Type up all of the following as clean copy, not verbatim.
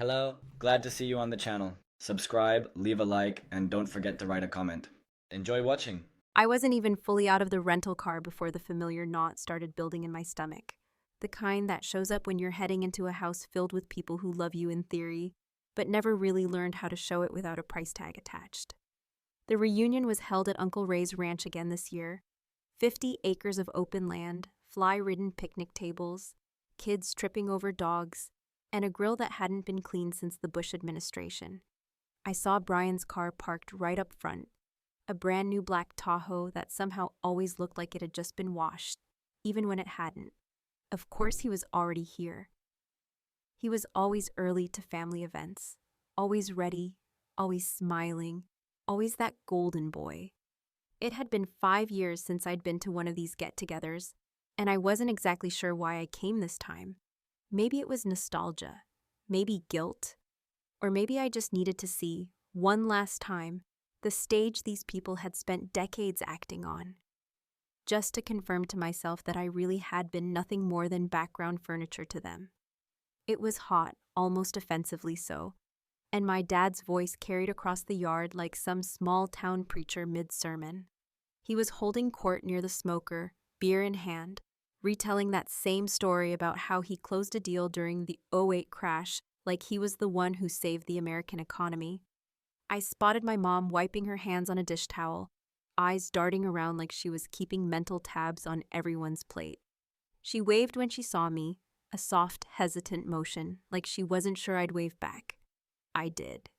Hello, glad to see you on the channel. Subscribe, leave a like, and don't forget to write a comment. Enjoy watching. I wasn't even fully out of the rental car before the familiar knot started building in my stomach. The kind that shows up when you're heading into a house filled with people who love you in theory, but never really learned how to show it without a price tag attached. The reunion was held at Uncle Ray's ranch again this year. 50 acres of open land, fly-ridden picnic tables, kids tripping over dogs, and a grill that hadn't been cleaned since the Bush administration. I saw Brian's car parked right up front, a brand new black Tahoe that somehow always looked like it had just been washed, even when it hadn't. Of course, he was already here. He was always early to family events, always ready, always smiling, always that golden boy. It had been 5 years since I'd been to one of these get-togethers, and I wasn't exactly sure why I came this time. Maybe it was nostalgia, maybe guilt, or maybe I just needed to see, one last time, the stage these people had spent decades acting on, just to confirm to myself that I really had been nothing more than background furniture to them. It was hot, almost offensively so, and my dad's voice carried across the yard like some small-town preacher mid-sermon. He was holding court near the smoker, beer in hand, retelling that same story about how he closed a deal during the '08 crash like he was the one who saved the American economy. I spotted my mom wiping her hands on a dish towel, eyes darting around like she was keeping mental tabs on everyone's plate. She waved when she saw me, a soft, hesitant motion, like she wasn't sure I'd wave back. I did.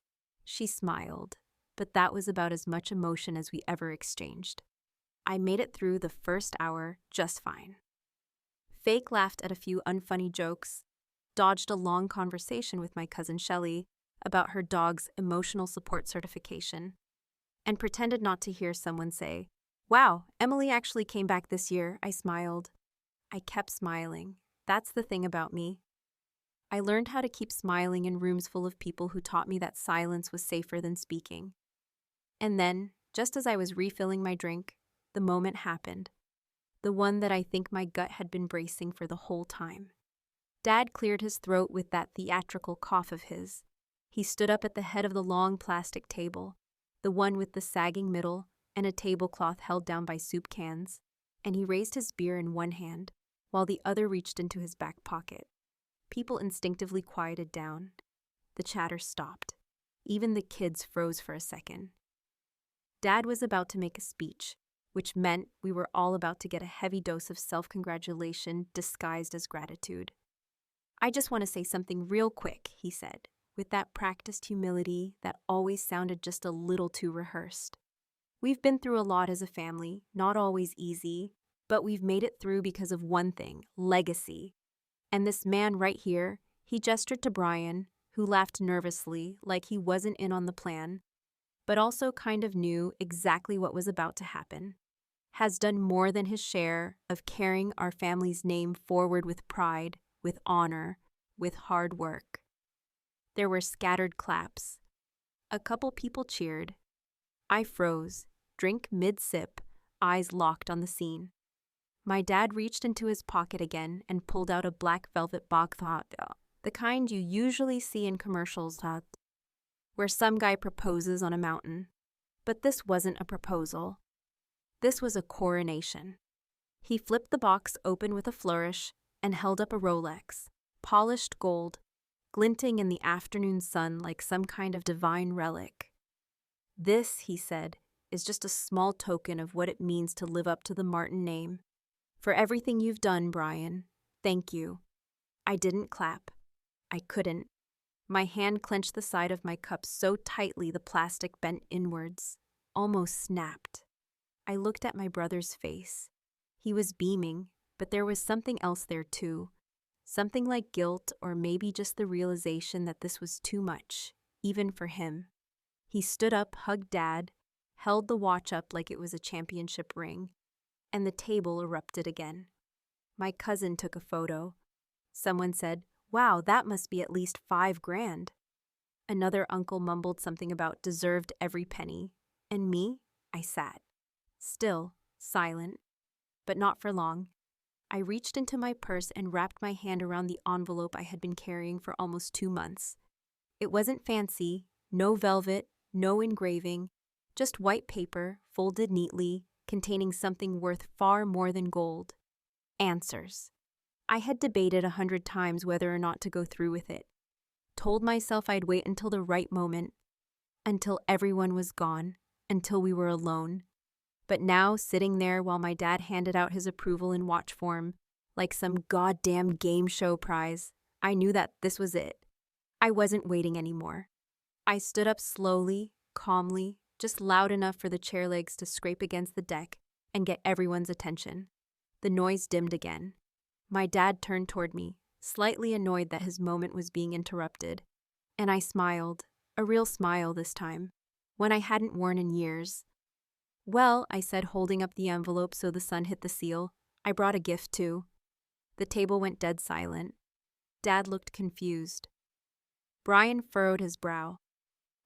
She smiled, but that was about as much emotion as we ever exchanged. I made it through the first hour just fine. Fake laughed at a few unfunny jokes, dodged a long conversation with my cousin Shelley about her dog's emotional support certification, and pretended not to hear someone say, "Wow, Emily actually came back this year." I smiled. I kept smiling. That's the thing about me. I learned how to keep smiling in rooms full of people who taught me that silence was safer than speaking. And then, just as I was refilling my drink, the moment happened. The one that I think my gut had been bracing for the whole time. Dad cleared his throat with that theatrical cough of his. He stood up at the head of the long plastic table, the one with the sagging middle and a tablecloth held down by soup cans, and he raised his beer in one hand, while the other reached into his back pocket. People instinctively quieted down. The chatter stopped. Even the kids froze for a second. Dad was about to make a speech, which meant we were all about to get a heavy dose of self-congratulation disguised as gratitude. "I just want to say something real quick," he said, with that practiced humility that always sounded just a little too rehearsed. "We've been through a lot as a family, not always easy, but we've made it through because of one thing: legacy. And this man right here," he gestured to Brian, who laughed nervously like he wasn't in on the plan, but also kind of knew exactly what was about to happen, "has done more than his share of carrying our family's name forward with pride, with honor, with hard work." There were scattered claps. A couple people cheered. I froze, drink mid-sip, eyes locked on the scene. My dad reached into his pocket again and pulled out a black velvet box, the kind you usually see in commercials, where some guy proposes on a mountain. But this wasn't a proposal. This was a coronation. He flipped the box open with a flourish and held up a Rolex, polished gold, glinting in the afternoon sun like some kind of divine relic. "This," he said, "is just a small token of what it means to live up to the Martin name. For everything you've done, Brian, thank you." I didn't clap. I couldn't. My hand clenched the side of my cup so tightly the plastic bent inwards, almost snapped. I looked at my brother's face. He was beaming, but there was something else there too. Something like guilt, or maybe just the realization that this was too much, even for him. He stood up, hugged Dad, held the watch up like it was a championship ring, and the table erupted again. My cousin took a photo. Someone said, "Wow, that must be at least $5,000. Another uncle mumbled something about deserved every penny. And me? I sat. Still, silent. But not for long. I reached into my purse and wrapped my hand around the envelope I had been carrying for almost 2 months. It wasn't fancy, no velvet, no engraving, just white paper, folded neatly, containing something worth far more than gold. Answers. I had debated 100 times whether or not to go through with it. Told myself I'd wait until the right moment, until everyone was gone, until we were alone. But now, sitting there while my dad handed out his approval in watch form, like some goddamn game show prize, I knew that this was it. I wasn't waiting anymore. I stood up slowly, calmly, just loud enough for the chair legs to scrape against the deck and get everyone's attention. The noise dimmed again. My dad turned toward me, slightly annoyed that his moment was being interrupted. And I smiled, a real smile this time, one I hadn't worn in years. Well, I said, holding up the envelope so the sun hit the seal, I brought a gift too. The table went dead silent. Dad looked confused. Brian furrowed his brow.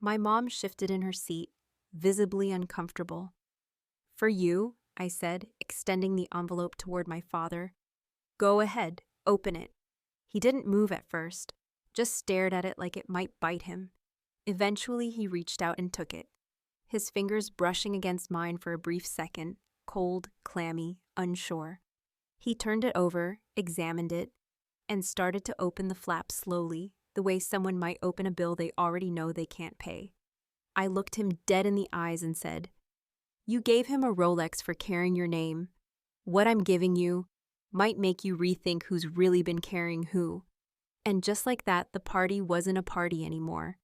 My mom shifted in her seat, visibly uncomfortable. For you, I said, extending the envelope toward my father. Go ahead, open it. He didn't move at first, just stared at it like it might bite him. Eventually, he reached out and took it, his fingers brushing against mine for a brief second, cold, clammy, unsure. He turned it over, examined it, and started to open the flap slowly, the way someone might open a bill they already know they can't pay. I looked him dead in the eyes and said, You gave him a Rolex for carrying your name. What I'm giving you might make you rethink who's really been carrying who. And just like that, the party wasn't a party anymore.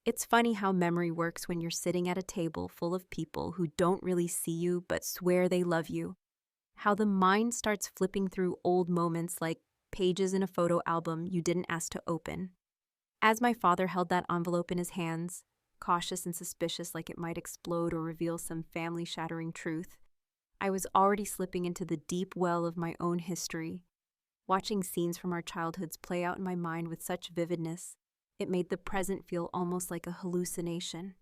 It's funny how memory works when you're sitting at a table full of people who don't really see you but swear they love you. How the mind starts flipping through old moments like pages in a photo album you didn't ask to open. As my father held that envelope in his hands, cautious and suspicious like it might explode or reveal some family-shattering truth, I was already slipping into the deep well of my own history. Watching scenes from our childhoods play out in my mind with such vividness, it made the present feel almost like a hallucination.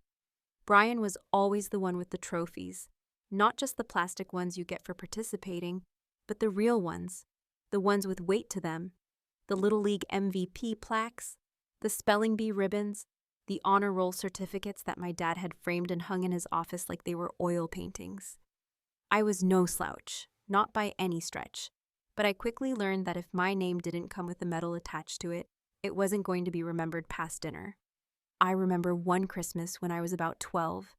Brian was always the one with the trophies, not just the plastic ones you get for participating, but the real ones, the ones with weight to them, the Little League MVP plaques, the spelling bee ribbons, the honor roll certificates that my dad had framed and hung in his office like they were oil paintings. I was no slouch, not by any stretch, but I quickly learned that if my name didn't come with a medal attached to it, it wasn't going to be remembered past dinner. I remember one Christmas when I was about 12.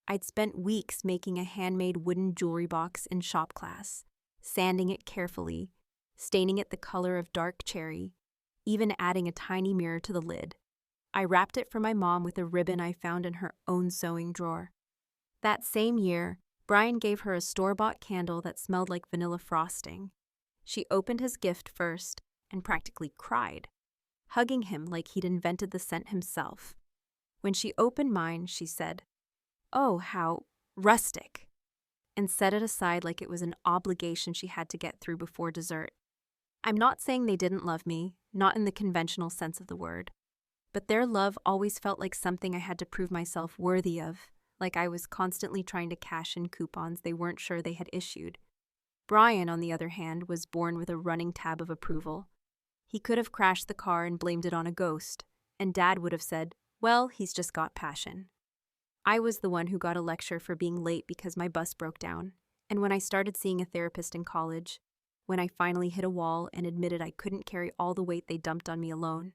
I'd spent weeks making a handmade wooden jewelry box in shop class, sanding it carefully, staining it the color of dark cherry, even adding a tiny mirror to the lid. I wrapped it for my mom with a ribbon I found in her own sewing drawer. That same year, Brian gave her a store-bought candle that smelled like vanilla frosting. She opened his gift first and practically cried, hugging him like he'd invented the scent himself. When she opened mine, she said, "Oh, how rustic," and set it aside like it was an obligation she had to get through before dessert. I'm not saying they didn't love me, not in the conventional sense of the word, but their love always felt like something I had to prove myself worthy of, like I was constantly trying to cash in coupons they weren't sure they had issued. Brian, on the other hand, was born with a running tab of approval. He could have crashed the car and blamed it on a ghost, and Dad would have said, "Well, he's just got passion." I was the one who got a lecture for being late because my bus broke down, and when I started seeing a therapist in college, when I finally hit a wall and admitted I couldn't carry all the weight they dumped on me alone,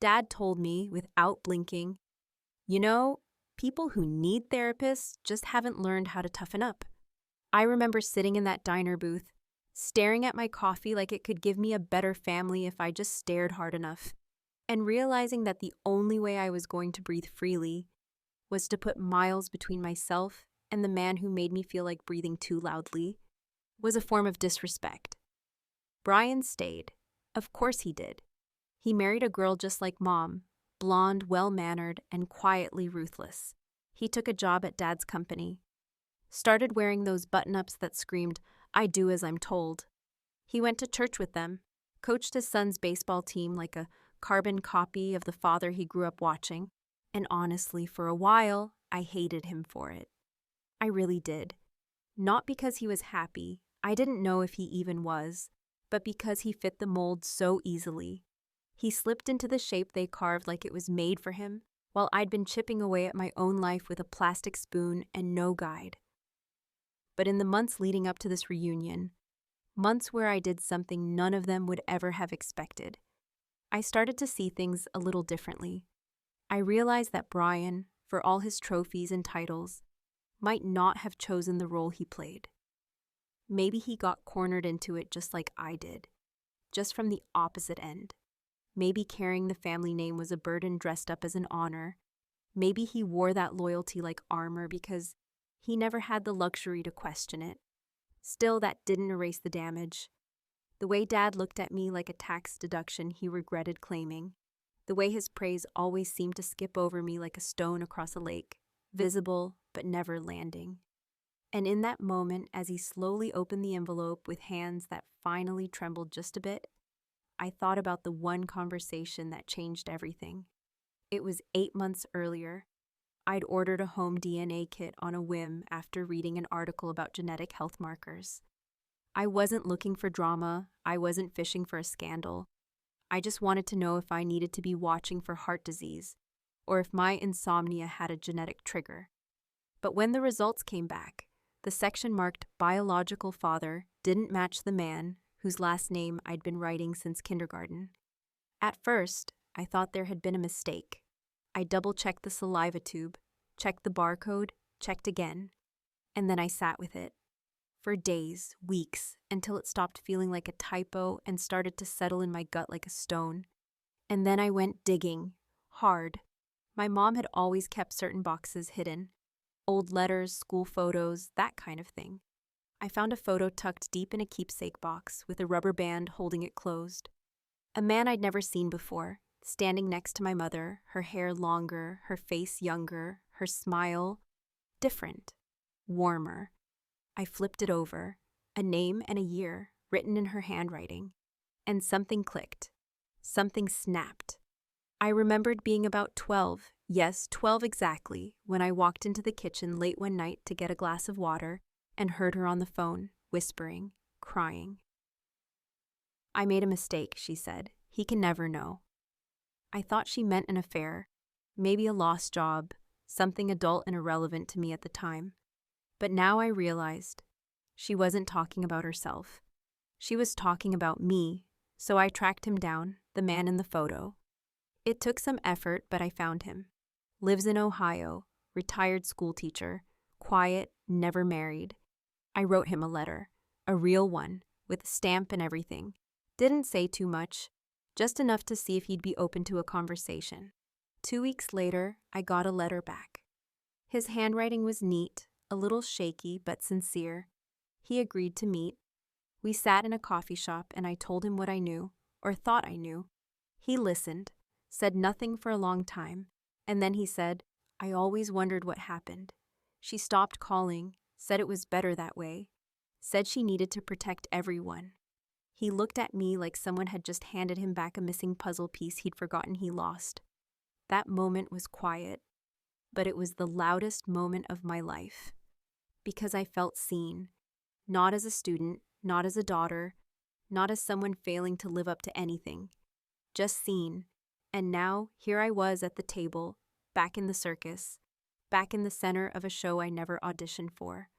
Dad told me, without blinking, "You know, people who need therapists just haven't learned how to toughen up." I remember sitting in that diner booth, staring at my coffee like it could give me a better family if I just stared hard enough, and realizing that the only way I was going to breathe freely was to put miles between myself and the man who made me feel like breathing too loudly, was a form of disrespect. Brian stayed. Of course he did. He married a girl just like Mom, blonde, well-mannered, and quietly ruthless. He took a job at Dad's company. Started wearing those button-ups that screamed, "I do as I'm told." He went to church with them, coached his son's baseball team like a carbon copy of the father he grew up watching, and honestly, for a while, I hated him for it. I really did. Not because he was happy, I didn't know if he even was, but because he fit the mold so easily. He slipped into the shape they carved like it was made for him, while I'd been chipping away at my own life with a plastic spoon and no guide. But in the months leading up to this reunion, months where I did something none of them would ever have expected, I started to see things a little differently. I realized that Brian, for all his trophies and titles, might not have chosen the role he played. Maybe he got cornered into it just like I did, just from the opposite end. Maybe carrying the family name was a burden dressed up as an honor. Maybe he wore that loyalty like armor because he never had the luxury to question it. Still, that didn't erase the damage. The way Dad looked at me like a tax deduction he regretted claiming. The way his praise always seemed to skip over me like a stone across a lake, visible but never landing. And in that moment, as he slowly opened the envelope with hands that finally trembled just a bit, I thought about the one conversation that changed everything. It was 8 months earlier. I'd ordered a home DNA kit on a whim after reading an article about genetic health markers. I wasn't looking for drama. I wasn't fishing for a scandal. I just wanted to know if I needed to be watching for heart disease or if my insomnia had a genetic trigger. But when the results came back, the section marked biological father didn't match the man whose last name I'd been writing since kindergarten. At first, I thought there had been a mistake. I double-checked the saliva tube, checked the barcode, checked again, and then I sat with it. For days, weeks, until it stopped feeling like a typo and started to settle in my gut like a stone. And then I went digging, hard. My mom had always kept certain boxes hidden. Old letters, school photos, that kind of thing. I found a photo tucked deep in a keepsake box with a rubber band holding it closed. A man I'd never seen before, standing next to my mother, her hair longer, her face younger, her smile different, warmer. I flipped it over, a name and a year written in her handwriting, and something clicked. Something snapped. I remembered being about 12, yes, 12 exactly, when I walked into the kitchen late one night to get a glass of water and heard her on the phone, whispering, crying. "I made a mistake," she said. "He can never know." I thought she meant an affair, maybe a lost job, something adult and irrelevant to me at the time. But now I realized she wasn't talking about herself. She was talking about me, so I tracked him down, the man in the photo. It took some effort, but I found him. Lives in Ohio, retired schoolteacher, quiet, never married. I wrote him a letter, a real one, with a stamp and everything. Didn't say too much, just enough to see if he'd be open to a conversation. 2 weeks later, I got a letter back. His handwriting was neat, a little shaky but sincere. He agreed to meet. We sat in a coffee shop and I told him what I knew, or thought I knew. He listened, said nothing for a long time, and then he said, "I always wondered what happened. She stopped calling, said it was better that way, said she needed to protect everyone." He looked at me like someone had just handed him back a missing puzzle piece he'd forgotten he lost. That moment was quiet, but it was the loudest moment of my life. Because I felt seen, not as a student, not as a daughter, not as someone failing to live up to anything, just seen. And now, here I was at the table, back in the circus, back in the center of a show I never auditioned for,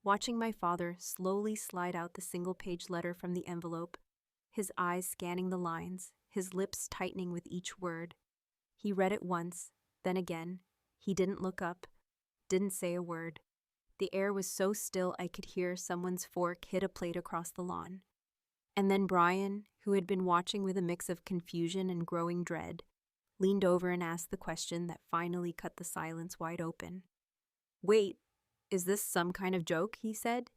watching my father slowly slide out the single-page letter from the envelope, his eyes scanning the lines, his lips tightening with each word. He read it once, then again. He didn't look up, didn't say a word. The air was so still I could hear someone's fork hit a plate across the lawn. And then Brian, who had been watching with a mix of confusion and growing dread, leaned over and asked the question that finally cut the silence wide open. "Wait, is this some kind of joke?" he said.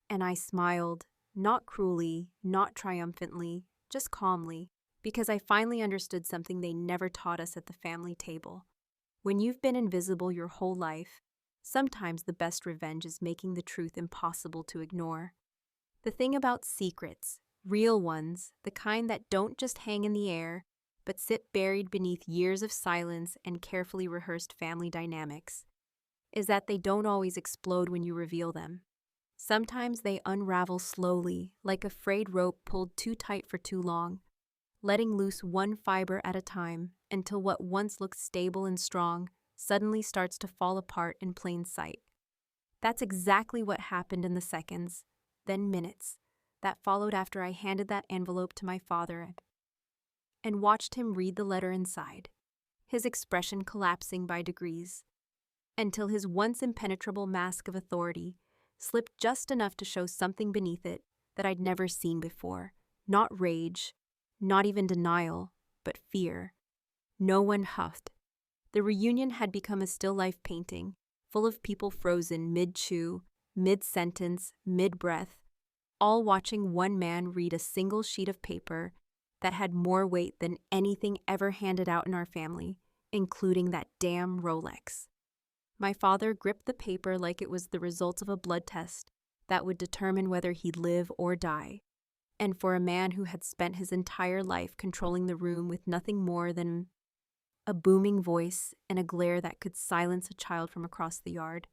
And I smiled, not cruelly, not triumphantly, just calmly, because I finally understood something they never taught us at the family table. When you've been invisible your whole life, sometimes the best revenge is making the truth impossible to ignore. The thing about secrets, real ones, the kind that don't just hang in the air, but sit buried beneath years of silence and carefully rehearsed family dynamics, is that they don't always explode when you reveal them. Sometimes they unravel slowly, like a frayed rope pulled too tight for too long, letting loose one fiber at a time until what once looked stable and strong suddenly starts to fall apart in plain sight. That's exactly what happened in the seconds, then minutes, that followed after I handed that envelope to my father and watched him read the letter inside, his expression collapsing by degrees, until his once impenetrable mask of authority slipped just enough to show something beneath it that I'd never seen before. Not rage, not even denial, but fear. No one huffed. The reunion had become a still life painting, full of people frozen mid-chew, mid-sentence, mid-breath, all watching one man read a single sheet of paper that had more weight than anything ever handed out in our family, including that damn Rolex. My father gripped the paper like it was the result of a blood test that would determine whether he'd live or die. And for a man who had spent his entire life controlling the room with nothing more than a booming voice and a glare that could silence a child from across the yard,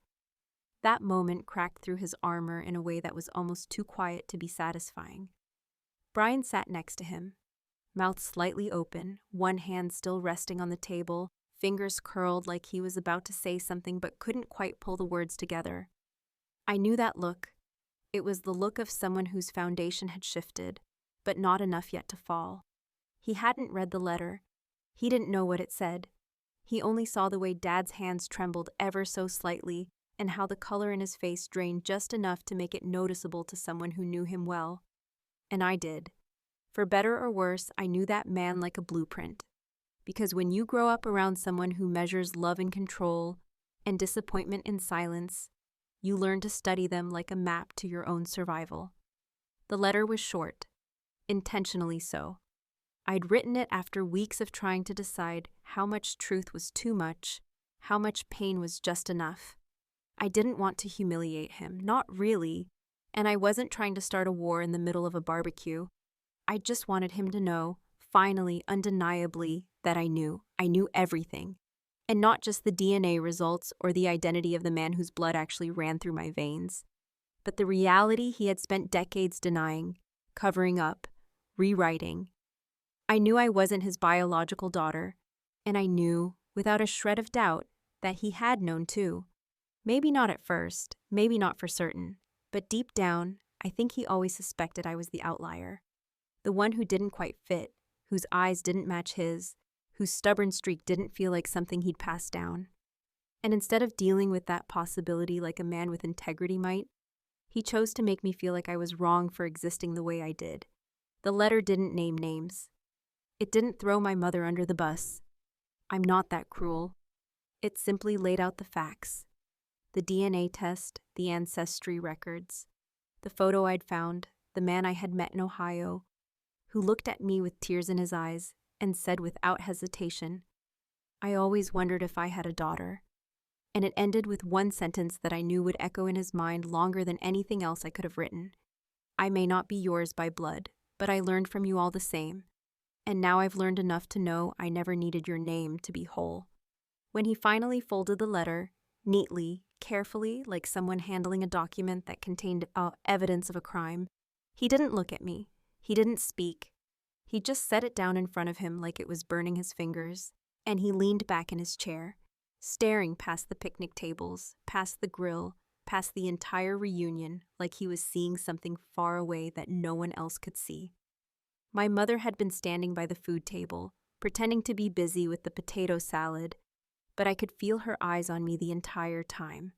that moment cracked through his armor in a way that was almost too quiet to be satisfying. Brian sat next to him, mouth slightly open, one hand still resting on the table, fingers curled like he was about to say something but couldn't quite pull the words together. I knew that look. It was the look of someone whose foundation had shifted, but not enough yet to fall. He hadn't read the letter. He didn't know what it said. He only saw the way Dad's hands trembled ever so slightly and how the color in his face drained just enough to make it noticeable to someone who knew him well. And I did. For better or worse, I knew that man like a blueprint. Because when you grow up around someone who measures love in control and disappointment in silence, you learn to study them like a map to your own survival. The letter was short, intentionally so. I'd written it after weeks of trying to decide how much truth was too much, how much pain was just enough. I didn't want to humiliate him, not really, and I wasn't trying to start a war in the middle of a barbecue. I just wanted him to know, finally, undeniably, that I knew. I knew everything. And not just the DNA results or the identity of the man whose blood actually ran through my veins, but the reality he had spent decades denying, covering up, rewriting. I knew I wasn't his biological daughter, and I knew, without a shred of doubt, that he had known too. Maybe not at first, maybe not for certain, but deep down, I think he always suspected I was the outlier. The one who didn't quite fit, whose eyes didn't match his, whose stubborn streak didn't feel like something he'd passed down. And instead of dealing with that possibility like a man with integrity might, he chose to make me feel like I was wrong for existing the way I did. The letter didn't name names. It didn't throw my mother under the bus. I'm not that cruel. It simply laid out the facts. The DNA test, the ancestry records, the photo I'd found, the man I had met in Ohio, who looked at me with tears in his eyes and said without hesitation, "I always wondered if I had a daughter." And it ended with one sentence that I knew would echo in his mind longer than anything else I could have written. "I may not be yours by blood, but I learned from you all the same. And now I've learned enough to know I never needed your name to be whole." When he finally folded the letter, neatly, carefully, like someone handling a document that contained evidence of a crime, he didn't look at me. He didn't speak. He just set it down in front of him like it was burning his fingers, and he leaned back in his chair, staring past the picnic tables, past the grill, past the entire reunion like he was seeing something far away that no one else could see. My mother had been standing by the food table, pretending to be busy with the potato salad, but I could feel her eyes on me the entire time.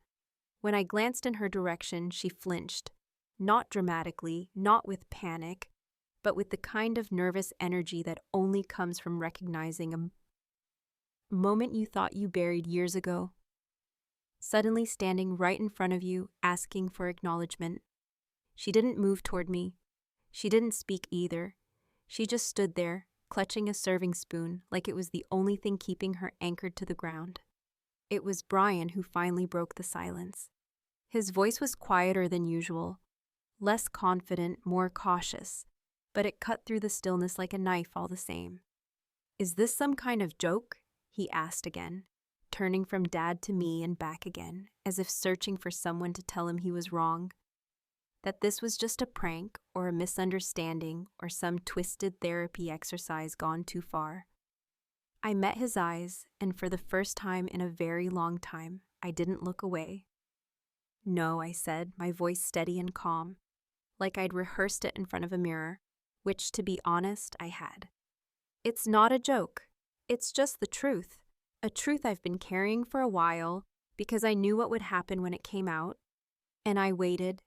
When I glanced in her direction, she flinched, not dramatically, not with panic, but with the kind of nervous energy that only comes from recognizing a moment you thought you buried years ago, suddenly standing right in front of you, asking for acknowledgement. She didn't move toward me. She didn't speak either. She just stood there, clutching a serving spoon like it was the only thing keeping her anchored to the ground. It was Brian who finally broke the silence. His voice was quieter than usual, less confident, more cautious, but it cut through the stillness like a knife all the same. "Is this some kind of joke?" he asked again, turning from Dad to me and back again, as if searching for someone to tell him he was wrong. that this was just a prank or a misunderstanding or some twisted therapy exercise gone too far. I met his eyes, and for the first time in a very long time, I didn't look away. "No," I said, my voice steady and calm, like I'd rehearsed it in front of a mirror, which, to be honest, I had. "It's not a joke. It's just the truth. A truth I've been carrying for a while because I knew what would happen when it came out. And I waited.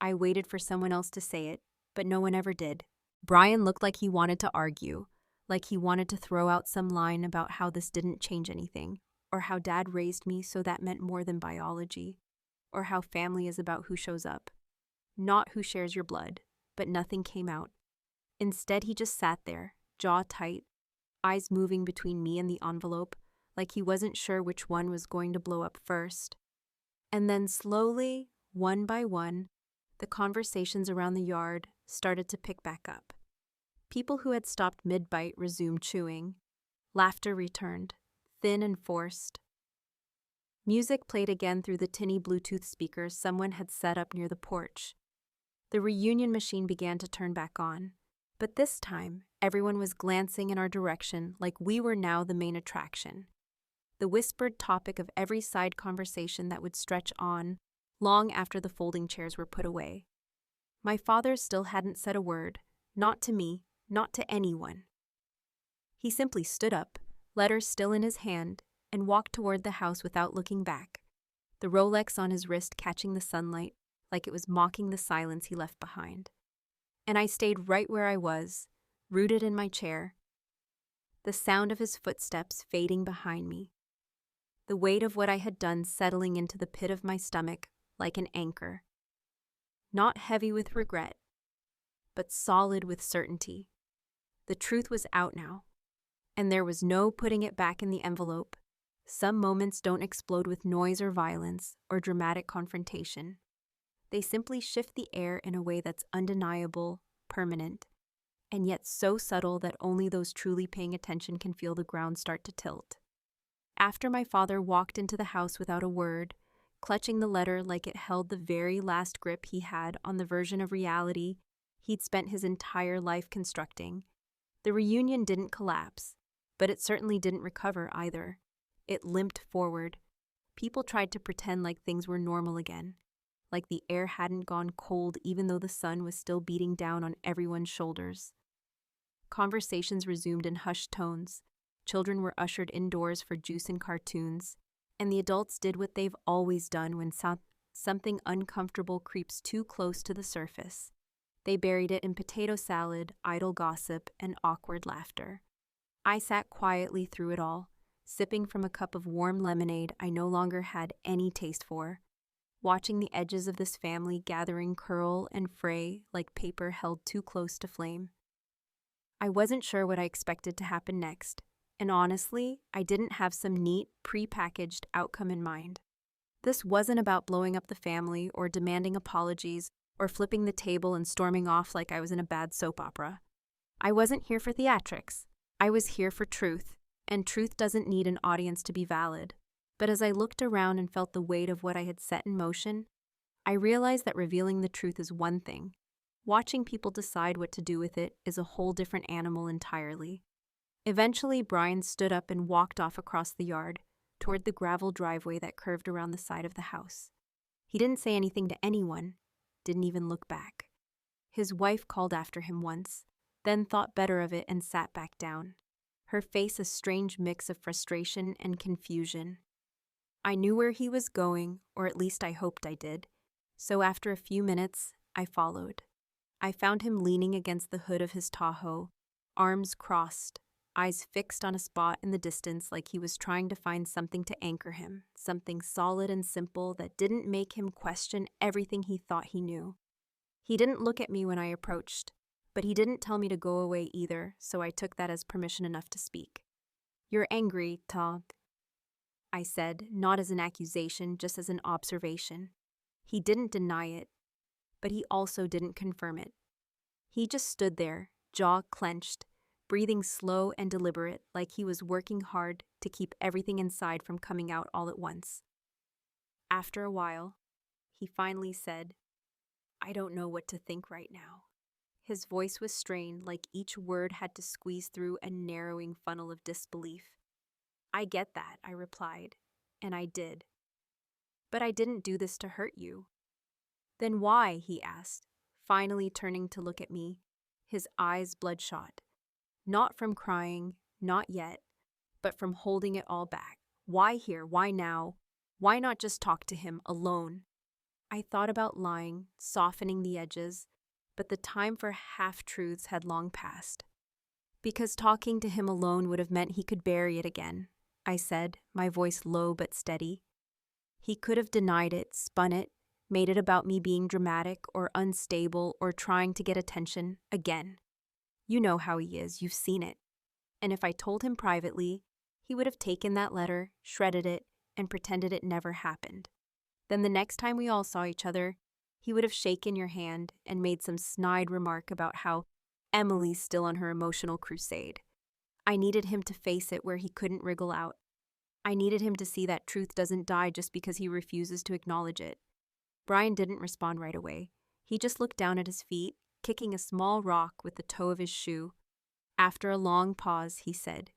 I waited for someone else to say it, but no one ever did." Brian looked like he wanted to argue, like he wanted to throw out some line about how this didn't change anything, or how Dad raised me so that meant more than biology, or how family is about who shows up, not who shares your blood, but nothing came out. Instead, he just sat there, jaw tight, eyes moving between me and the envelope, like he wasn't sure which one was going to blow up first. And then slowly, one by one, the conversations around the yard started to pick back up. People who had stopped mid-bite resumed chewing. Laughter returned, thin and forced. Music played again through the tinny Bluetooth speakers someone had set up near the porch. The reunion machine began to turn back on, but this time, everyone was glancing in our direction like we were now the main attraction, the whispered topic of every side conversation that would stretch on long after the folding chairs were put away. My father still hadn't said a word, not to me, not to anyone. He simply stood up, letter still in his hand, and walked toward the house without looking back, the Rolex on his wrist catching the sunlight like it was mocking the silence he left behind. And I stayed right where I was, rooted in my chair, the sound of his footsteps fading behind me, the weight of what I had done settling into the pit of my stomach like an anchor, not heavy with regret, but solid with certainty. The truth was out now, and there was no putting it back in the envelope. Some moments don't explode with noise or violence or dramatic confrontation. They simply shift the air in a way that's undeniable, permanent, and yet so subtle that only those truly paying attention can feel the ground start to tilt. After my father walked into the house without a word, clutching the letter like it held the very last grip he had on the version of reality he'd spent his entire life constructing, the reunion didn't collapse, but it certainly didn't recover either. It limped forward. People tried to pretend like things were normal again, like the air hadn't gone cold even though the sun was still beating down on everyone's shoulders. Conversations resumed in hushed tones. Children were ushered indoors for juice and cartoons, and the adults did what they've always done when something uncomfortable creeps too close to the surface. They buried it in potato salad, idle gossip, and awkward laughter. I sat quietly through it all, sipping from a cup of warm lemonade I no longer had any taste for, watching the edges of this family gathering curl and fray like paper held too close to flame. I wasn't sure what I expected to happen next, and honestly, I didn't have some neat, pre-packaged outcome in mind. This wasn't about blowing up the family or demanding apologies or flipping the table and storming off like I was in a bad soap opera. I wasn't here for theatrics. I was here for truth, and truth doesn't need an audience to be valid. But as I looked around and felt the weight of what I had set in motion, I realized that revealing the truth is one thing. Watching people decide what to do with it is a whole different animal entirely. Eventually, Brian stood up and walked off across the yard, toward the gravel driveway that curved around the side of the house. He didn't say anything to anyone, didn't even look back. His wife called after him once, then thought better of it and sat back down, her face a strange mix of frustration and confusion. I knew where he was going, or at least I hoped I did, so after a few minutes, I followed. I found him leaning against the hood of his Tahoe, arms crossed, eyes fixed on a spot in the distance like he was trying to find something to anchor him, something solid and simple that didn't make him question everything he thought he knew. He didn't look at me when I approached, but he didn't tell me to go away either, so I took that as permission enough to speak. "You're angry, Todd," I said, not as an accusation, just as an observation. He didn't deny it, but he also didn't confirm it. He just stood there, jaw clenched, breathing slow and deliberate, like he was working hard to keep everything inside from coming out all at once. After a while, he finally said, I don't know what to think right now. His voice was strained, like each word had to squeeze through a narrowing funnel of disbelief. I get that, I replied, and I did. But I didn't do this to hurt you. Then why? He asked, finally turning to look at me, his eyes bloodshot. Not from crying, not yet, but from holding it all back. Why here? Why now? Why not just talk to him alone? I thought about lying, softening the edges, but the time for half-truths had long passed. Because talking to him alone would have meant he could bury it again, I said, my voice low but steady. He could have denied it, spun it, made it about me being dramatic or unstable or trying to get attention again. You know how he is, you've seen it. And if I told him privately, he would have taken that letter, shredded it, and pretended it never happened. Then the next time we all saw each other, he would have shaken your hand and made some snide remark about how Emily's still on her emotional crusade. I needed him to face it where he couldn't wriggle out. I needed him to see that truth doesn't die just because he refuses to acknowledge it. Brian didn't respond right away. He just looked down at his feet, kicking a small rock with the toe of his shoe. After a long pause, he said,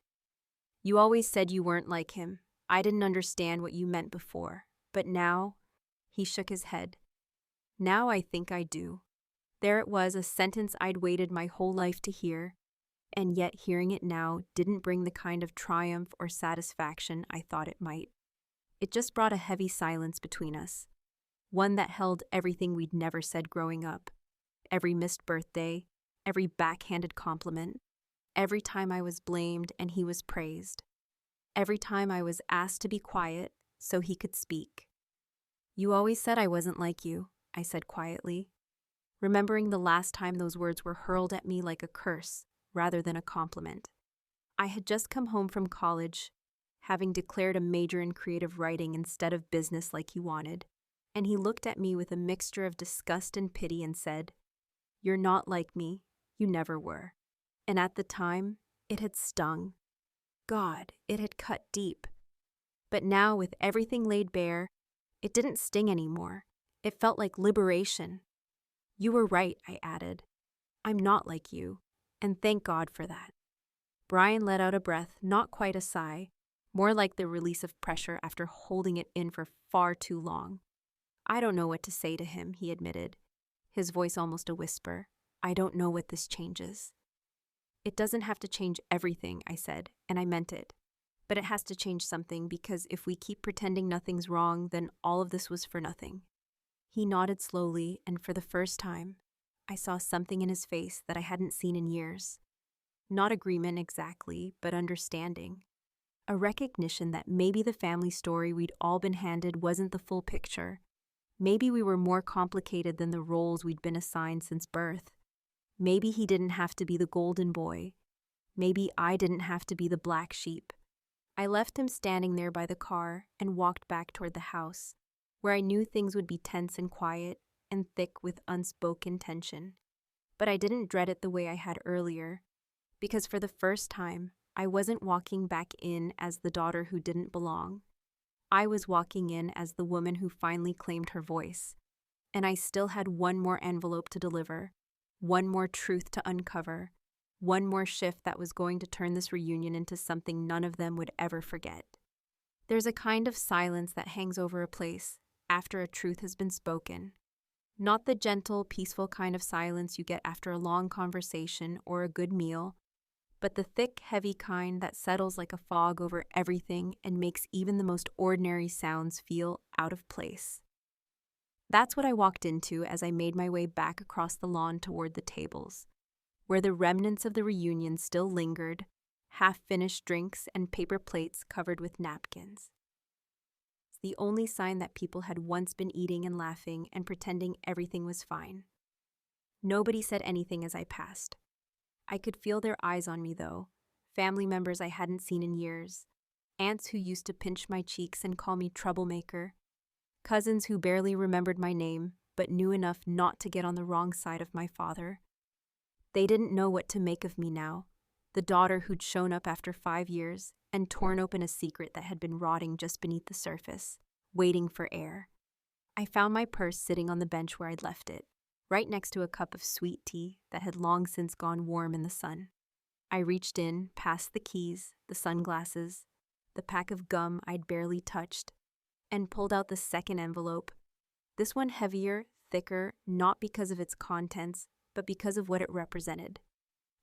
"You always said you weren't like him. I didn't understand what you meant before. But now," he shook his head, "now I think I do." There it was, a sentence I'd waited my whole life to hear, and yet hearing it now didn't bring the kind of triumph or satisfaction I thought it might. It just brought a heavy silence between us, one that held everything we'd never said growing up. Every missed birthday, every backhanded compliment, every time I was blamed and he was praised, every time I was asked to be quiet so he could speak. "You always said I wasn't like you," I said quietly, remembering the last time those words were hurled at me like a curse rather than a compliment. I had just come home from college, having declared a major in creative writing instead of business like he wanted, and he looked at me with a mixture of disgust and pity and said, "You're not like me. You never were." And at the time, it had stung. God, it had cut deep. But now, with everything laid bare, it didn't sting anymore. It felt like liberation. "You were right," I added. "I'm not like you, and thank God for that." Brian let out a breath, not quite a sigh, more like the release of pressure after holding it in for far too long. "I don't know what to say to him," he admitted, his voice almost a whisper. "I don't know what this changes." "It doesn't have to change everything," I said, and I meant it. "But it has to change something, because if we keep pretending nothing's wrong, then all of this was for nothing." He nodded slowly, and for the first time, I saw something in his face that I hadn't seen in years. Not agreement exactly, but understanding. A recognition that maybe the family story we'd all been handed wasn't the full picture. Maybe we were more complicated than the roles we'd been assigned since birth. Maybe he didn't have to be the golden boy. Maybe I didn't have to be the black sheep. I left him standing there by the car and walked back toward the house, where I knew things would be tense and quiet and thick with unspoken tension. But I didn't dread it the way I had earlier, because for the first time, I wasn't walking back in as the daughter who didn't belong. I was walking in as the woman who finally claimed her voice. And I still had one more envelope to deliver, one more truth to uncover, one more shift that was going to turn this reunion into something none of them would ever forget. There's a kind of silence that hangs over a place after a truth has been spoken. Not the gentle, peaceful kind of silence you get after a long conversation or a good meal, but the thick, heavy kind that settles like a fog over everything and makes even the most ordinary sounds feel out of place. That's what I walked into as I made my way back across the lawn toward the tables, where the remnants of the reunion still lingered, half-finished drinks and paper plates covered with napkins. It's the only sign that people had once been eating and laughing and pretending everything was fine. Nobody said anything as I passed. I could feel their eyes on me, though, family members I hadn't seen in years, aunts who used to pinch my cheeks and call me troublemaker, cousins who barely remembered my name but knew enough not to get on the wrong side of my father. They didn't know what to make of me now, the daughter who'd shown up after 5 years and torn open a secret that had been rotting just beneath the surface, waiting for air. I found my purse sitting on the bench where I'd left it. right next to a cup of sweet tea that had long since gone warm in the sun. I reached in, past the keys, the sunglasses, the pack of gum I'd barely touched, and pulled out the second envelope. This one heavier, thicker, not because of its contents, but because of what it represented.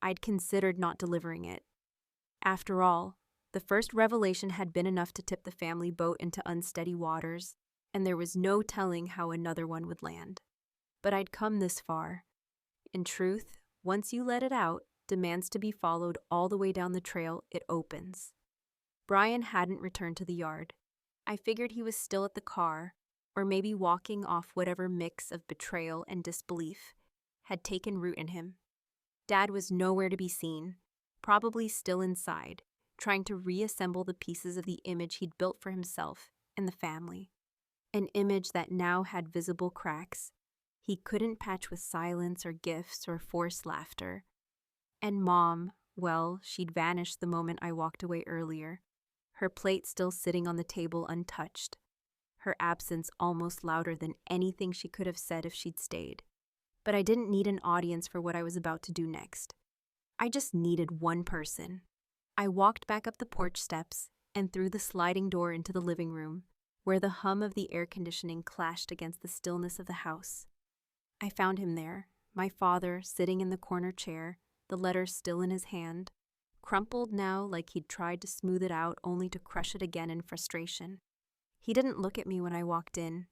I'd considered not delivering it. After all, the first revelation had been enough to tip the family boat into unsteady waters, and there was no telling how another one would land. But I'd come this far. In truth, once you let it out, demands to be followed all the way down the trail it opens. Brian hadn't returned to the yard. I figured he was still at the car, or maybe walking off whatever mix of betrayal and disbelief had taken root in him. Dad was nowhere to be seen, probably still inside, trying to reassemble the pieces of the image he'd built for himself and the family. An image that now had visible cracks he couldn't patch with silence or gifts or forced laughter. And Mom, well, she'd vanished the moment I walked away earlier, her plate still sitting on the table untouched, her absence almost louder than anything she could have said if she'd stayed. But I didn't need an audience for what I was about to do next. I just needed one person. I walked back up the porch steps and through the sliding door into the living room, where the hum of the air conditioning clashed against the stillness of the house. I found him there, my father sitting in the corner chair, the letter still in his hand, crumpled now like he'd tried to smooth it out only to crush it again in frustration. He didn't look at me when I walked in,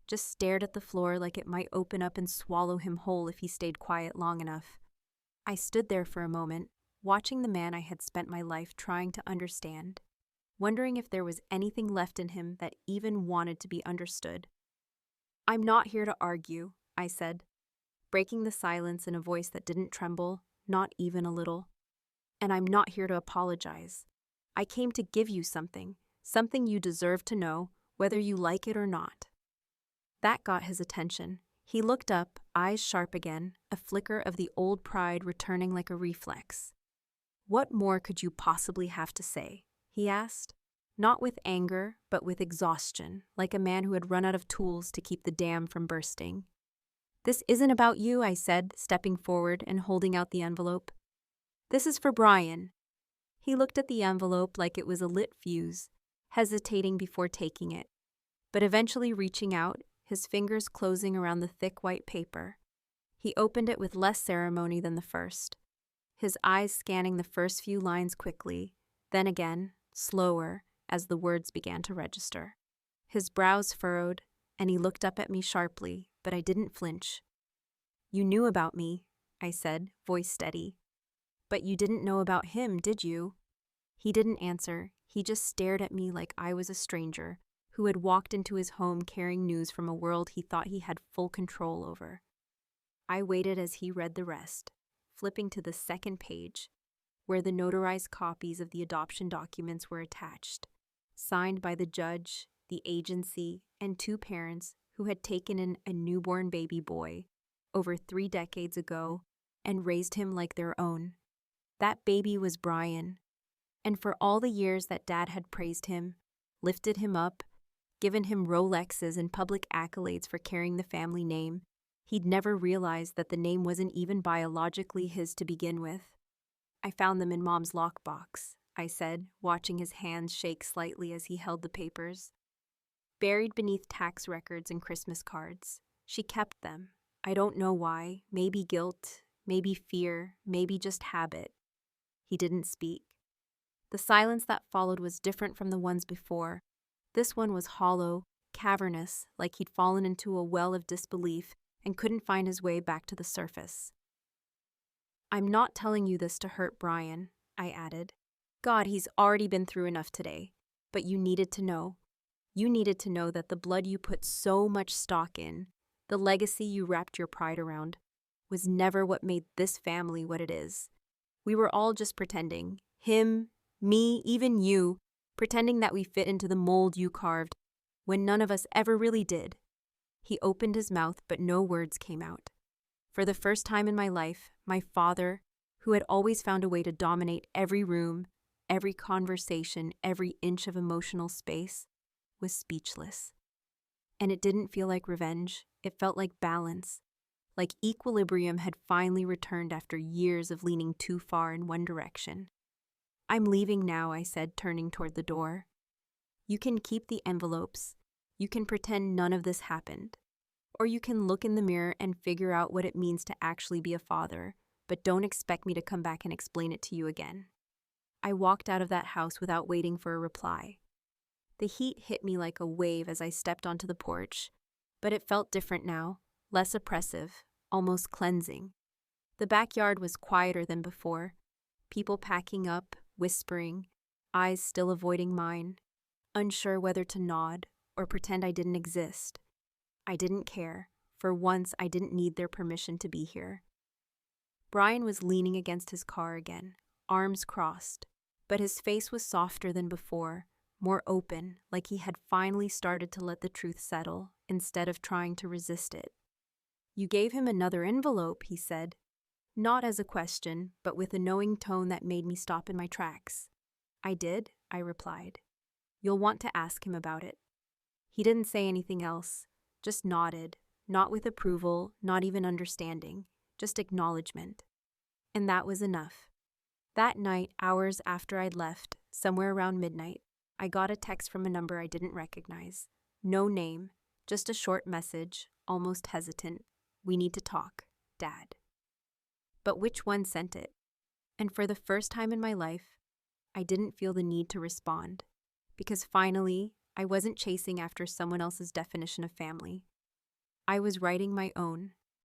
just stared at the floor like it might open up and swallow him whole if he stayed quiet long enough. I stood there for a moment, watching the man I had spent my life trying to understand, wondering if there was anything left in him that even wanted to be understood. "I'm not here to argue," I said, breaking the silence in a voice that didn't tremble, not even a little. "And I'm not here to apologize. I came to give you something you deserve to know, whether you like it or not." That got his attention. He looked up, eyes sharp again, a flicker of the old pride returning like a reflex. "What more could you possibly have to say?" he asked. Not with anger, but with exhaustion, like a man who had run out of tools to keep the dam from bursting. "This isn't about you," I said, stepping forward and holding out the envelope. "This is for Brian." He looked at the envelope like it was a lit fuse, hesitating before taking it, but eventually reaching out, his fingers closing around the thick white paper. He opened it with less ceremony than the first, his eyes scanning the first few lines quickly, then again, slower, as the words began to register. His brows furrowed, and he looked up at me sharply, but I didn't flinch. "You knew about me," I said, voice steady. "But you didn't know about him, did you?" He didn't answer. He just stared at me like I was a stranger who had walked into his home carrying news from a world he thought he had full control over. I waited as he read the rest, flipping to the second page, where the notarized copies of the adoption documents were attached, signed by the judge, the agency, and two parents who had taken in a newborn baby boy over 3 decades ago and raised him like their own. That baby was Brian, and for all the years that Dad had praised him, lifted him up, given him Rolexes and public accolades for carrying the family name, he'd never realized that the name wasn't even biologically his to begin with. "I found them in Mom's lockbox," I said, watching his hands shake slightly as he held the papers. "Buried beneath tax records and Christmas cards. She kept them. I don't know why. Maybe guilt, maybe fear, maybe just habit." He didn't speak. The silence that followed was different from the ones before. This one was hollow, cavernous, like he'd fallen into a well of disbelief and couldn't find his way back to the surface. "I'm not telling you this to hurt Brian," I added. "God, he's already been through enough today. But you needed to know. You needed to know that the blood you put so much stock in, the legacy you wrapped your pride around, was never what made this family what it is. We were all just pretending. Him, me, even you, pretending that we fit into the mold you carved, when none of us ever really did." He opened his mouth, but no words came out. For the first time in my life, my father, who had always found a way to dominate every room, every conversation, every inch of emotional space, was speechless. And it didn't feel like revenge. It felt like balance. like equilibrium had finally returned after years of leaning too far in one direction. "I'm leaving now," I said, turning toward the door. "You can keep the envelopes. You can pretend none of this happened. Or you can look in the mirror and figure out what it means to actually be a father, but don't expect me to come back and explain it to you again." I walked out of that house without waiting for a reply. The heat hit me like a wave as I stepped onto the porch, but it felt different now, less oppressive, almost cleansing. The backyard was quieter than before, people packing up, whispering, eyes still avoiding mine, unsure whether to nod or pretend I didn't exist. I didn't care. For once, I didn't need their permission to be here. Brian was leaning against his car again, arms crossed, but his face was softer than before, more open, like he had finally started to let the truth settle instead of trying to resist it. "You gave him another envelope," he said, not as a question, but with a knowing tone that made me stop in my tracks. "I did," I replied. "You'll want to ask him about it." He didn't say anything else, just nodded, not with approval, not even understanding, just acknowledgement. And that was enough. That night, hours after I'd left, somewhere around midnight, I got a text from a number I didn't recognize. No name, just a short message, almost hesitant. "We need to talk, Dad." But which one sent it? And for the first time in my life, I didn't feel the need to respond. Because finally, I wasn't chasing after someone else's definition of family. I was writing my own,